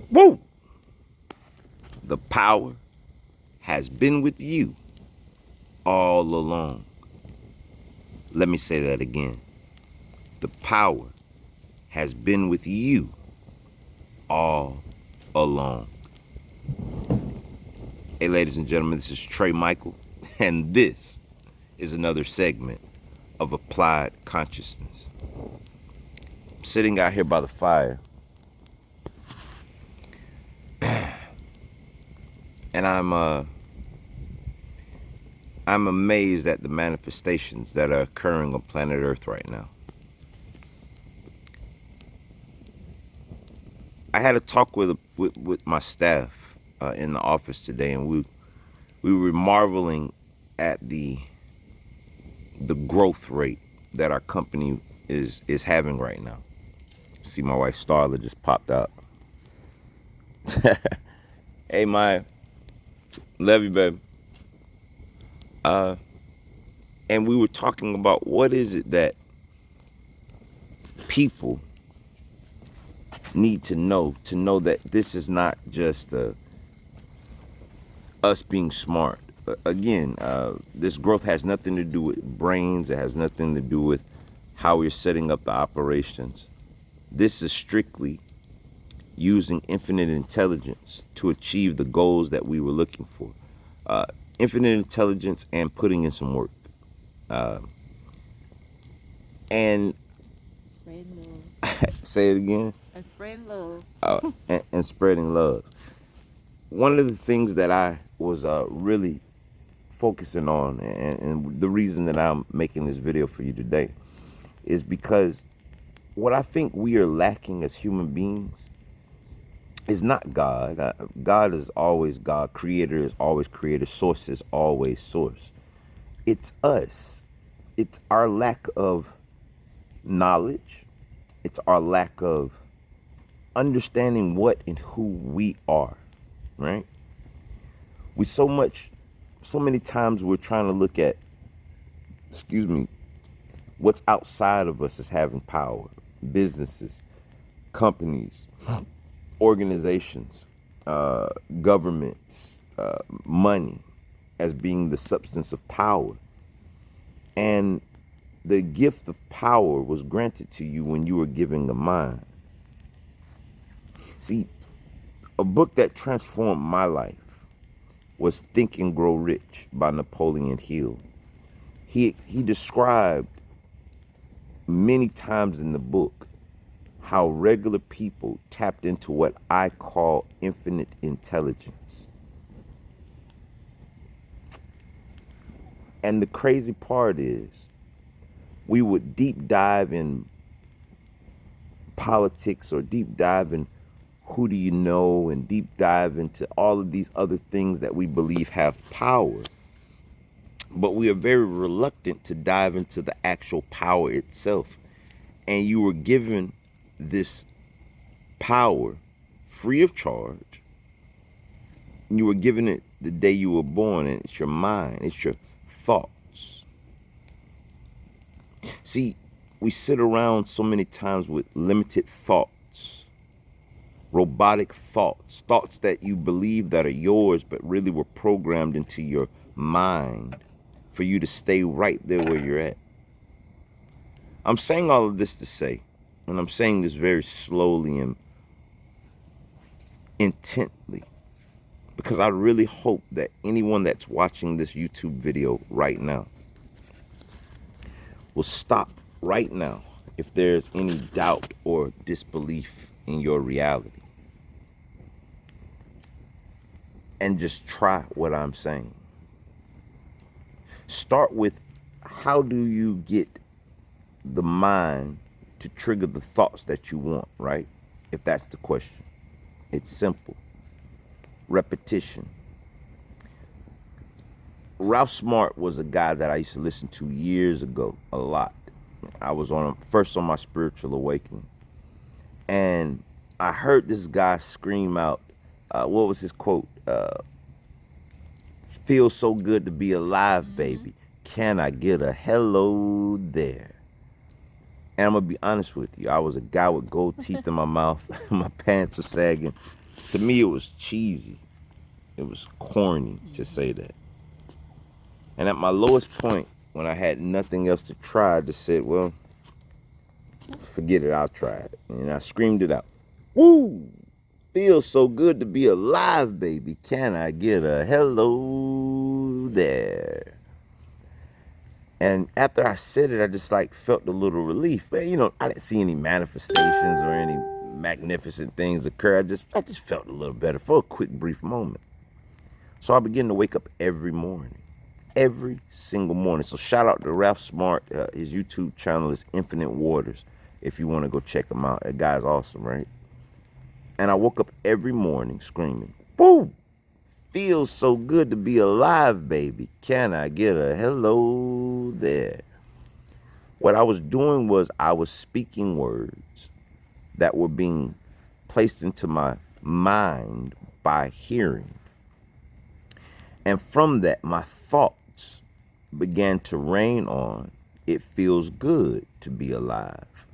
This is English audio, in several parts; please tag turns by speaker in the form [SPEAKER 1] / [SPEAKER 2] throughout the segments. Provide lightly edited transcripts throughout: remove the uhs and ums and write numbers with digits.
[SPEAKER 1] Woo! The power has been with you all along. Let me say that again. The power has been with you all along. Hey, ladies and gentlemen, this is Trey Michael, and this is another segment of Applied Consciousness. I'm sitting out here by the fire, and I'm amazed at the manifestations that are occurring on planet Earth right now. I had a talk with my staff in the office today, and we were marveling at the growth rate that our company is having right now. See, my wife Starla just popped out. Hey, Maya, love you, baby. And we were talking about what is it that people need to know that this is not just us being smart. Again, this growth has nothing to do with brains. It has nothing to do with how we're setting up the operations. This is strictly using infinite intelligence to achieve the goals that we were looking for. Infinite intelligence and putting in some work. And
[SPEAKER 2] Spreading love.
[SPEAKER 1] say it again.
[SPEAKER 2] And spreading love.
[SPEAKER 1] And spreading love. One of the things that I was really focusing on, and the reason that I'm making this video for you today, is because what I think we are lacking as human beings is not God. God is always God. Creator is always creator. Source is always source. It's us. It's our lack of knowledge. It's our lack of understanding what and who we are, right? So many times we're trying to look at, what's outside of us as having power. Businesses, companies, organizations, governments, money as being the substance of power. And the gift of power was granted to you when you were given a mind. See, a book that transformed my life was Think and Grow Rich by Napoleon Hill. He described many times in the book how regular people tapped into what I call infinite intelligence. And the crazy part is, we would deep dive in politics or deep dive in who do you know and deep dive into all of these other things that we believe have power. But we are very reluctant to dive into the actual power itself. And you were given this power free of charge. You were given it the day you were born, and it's your mind, it's your thoughts. See, we sit around so many times with limited thoughts, robotic thoughts, thoughts that you believe that are yours, but really were programmed into your mind for you to stay right there where you're at. I'm saying all of this to say, and I'm saying this very slowly and intently, because I really hope that anyone that's watching this YouTube video right now will stop right now if there's any doubt or disbelief in your reality, and just try what I'm saying. Start with, how do you get the mind to trigger the thoughts that you want, right? If that's the question. It's simple. Repetition. Ralph Smart was a guy that I used to listen to years ago a lot. I was first on my spiritual awakening. And I heard this guy scream out, what was his quote? Feels so good to be alive, baby. Can I get a hello there? And I'm going to be honest with you. I was a guy with gold teeth in my mouth. My pants were sagging. To me, it was cheesy. It was corny to say that. And at my lowest point, when I had nothing else to try, I just said, well, forget it, I'll try it. And I screamed it out. Woo! Feels so good to be alive, baby. Can I get a hello there? And after I said it, I just like felt a little relief. But I didn't see any manifestations or any magnificent things occur. I just felt a little better for a quick, brief moment. So I began to wake up every morning, every single morning. So shout out to Ralph Smart. His YouTube channel is Infinite Waters. If you want to go check him out, that guy's awesome, right? And I woke up every morning screaming, "Woo! Feels so good to be alive, baby. Can I get a hello there?" What I was doing was I was speaking words that were being placed into my mind by hearing. And from that, my thoughts began to rain on, it feels good to be alive.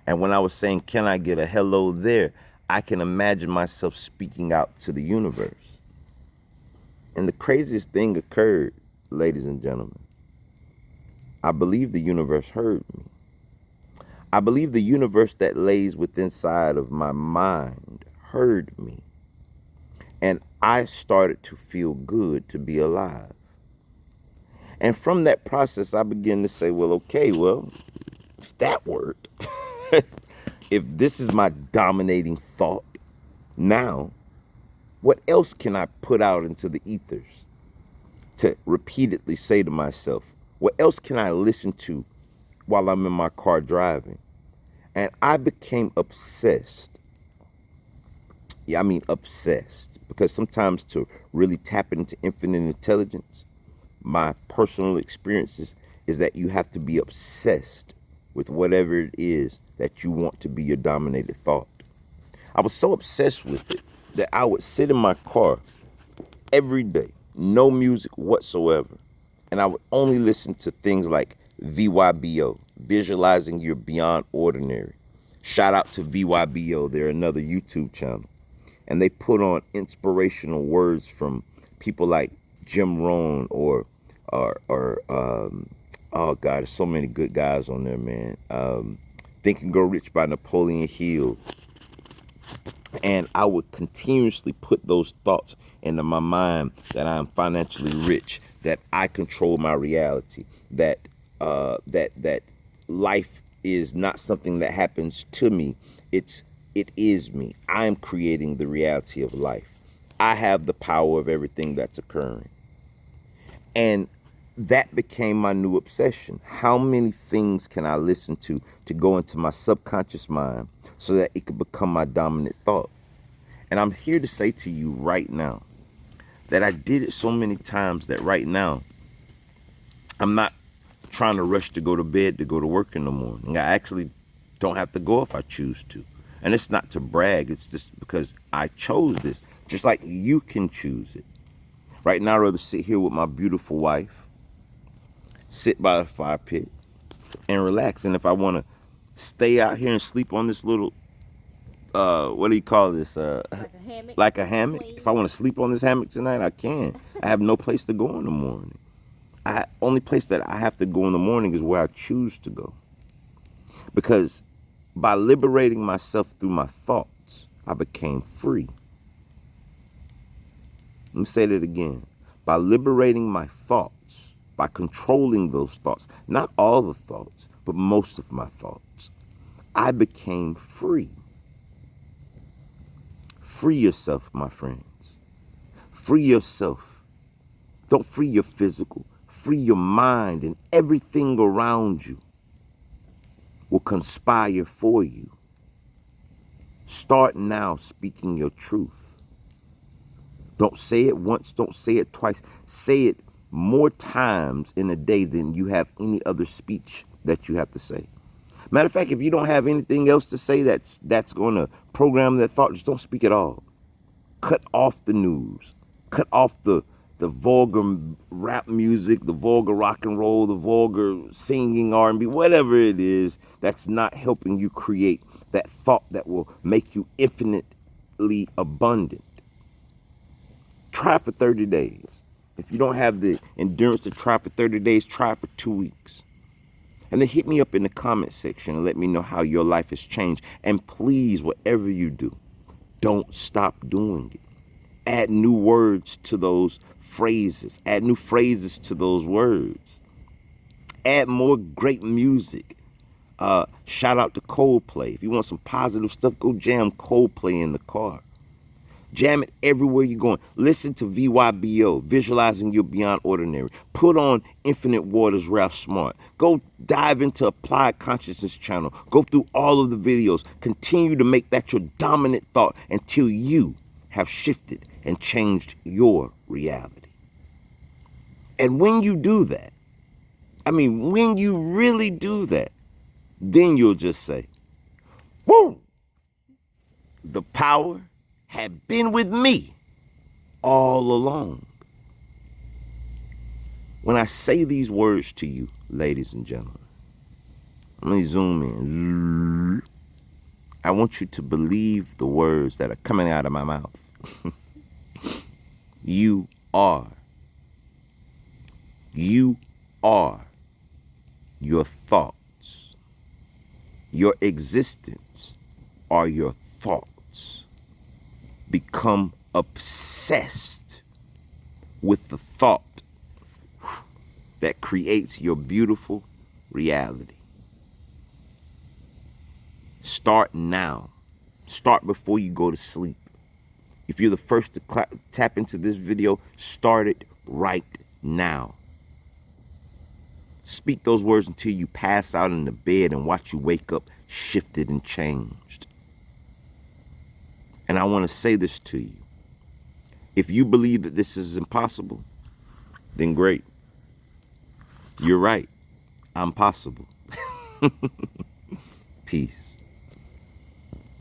[SPEAKER 1] And when I was saying, can I get a hello there? I can imagine myself speaking out to the universe. And the craziest thing occurred, ladies and gentlemen. I believe the universe heard me. I believe the universe that lays within inside of my mind heard me. And I started to feel good to be alive. And from that process, I began to say, well, okay, well, if that worked, if this is my dominating thought, now, what else can I put out into the ethers to repeatedly say to myself? What else can I listen to while I'm in my car driving? And I became obsessed. Yeah, I mean obsessed. Because sometimes to really tap into infinite intelligence, my personal experiences is that you have to be obsessed with whatever it is that you want to be your dominated thought. I was so obsessed with it that I would sit in my car every day, no music whatsoever. And I would only listen to things like VYBO, Visualizing Your Beyond Ordinary. Shout out to VYBO, they're another YouTube channel. And they put on inspirational words from people like Jim Rohn oh God, there's so many good guys on there, man. Think and Grow Rich by Napoleon Hill. And I would continuously put those thoughts into my mind that I'm financially rich, that I control my reality, that that life is not something that happens to me. It is me. I am creating the reality of life. I have the power of everything that's occurring. And that became my new obsession. How many things can I listen to go into my subconscious mind so that it could become my dominant thought? And I'm here to say to you right now that I did it so many times that right now I'm not trying to rush to go to bed to go to work in the morning. I actually don't have to go if I choose to. And it's not to brag, it's just because I chose this, just like you can choose it. Right now, I'd rather sit here with my beautiful wife, sit by the fire pit, and relax. And if I want to stay out here and sleep on this little, what do you call this?
[SPEAKER 2] Like a hammock.
[SPEAKER 1] Like a hammock. If I want to sleep on this hammock tonight, I can. I have no place to go in the morning. Only place that I have to go in the morning is where I choose to go. Because by liberating myself through my thoughts, I became free. Let me say that again. By liberating my thoughts, by controlling those thoughts, not all the thoughts, but most of my thoughts, I became free. Free yourself, my friends. Free yourself. Don't free your physical. Free your mind, and everything around you will conspire for you. Start now speaking your truth. Don't say it once, don't say it twice. Say it more times in a day than you have any other speech that you have to say. Matter of fact, if you don't have anything else to say that's going to program that thought, just don't speak at all. Cut off the news. Cut off the vulgar rap music, the vulgar rock and roll, the vulgar singing R&B, whatever it is that's not helping you create that thought that will make you infinite infinitely abundant. Try for 30 days. If you don't have the endurance to try for 30 days, try for 2 weeks. And then hit me up in the comment section and let me know how your life has changed. And please, whatever you do, don't stop doing it. Add new words to those phrases. Add new phrases to those words. Add more great music. Shout out to Coldplay. If you want some positive stuff, go jam Coldplay in the car. Jam it everywhere you're going. Listen to VYBO, Visualizing You're Beyond Ordinary. Put on Infinite Waters, Ralph Smart. Go dive into Applied Consciousness channel. Go through all of the videos. Continue to make that your dominant thought until you have shifted and changed your reality. And when you do that, when you really do that, then you'll just say, woo! The power had been with me all along. When I say these words to you, ladies and gentlemen, let me zoom in. I want you to believe the words that are coming out of my mouth. You are your thoughts. Your existence are your thoughts. Become obsessed with the thought that creates your beautiful reality. Start now. Start before you go to sleep. If you're the first to tap into this video, start it right now. Speak those words until you pass out in the bed and watch you wake up shifted and changed. And I want to say this to you. If you believe that this is impossible, then great. You're right. I'm possible. Peace.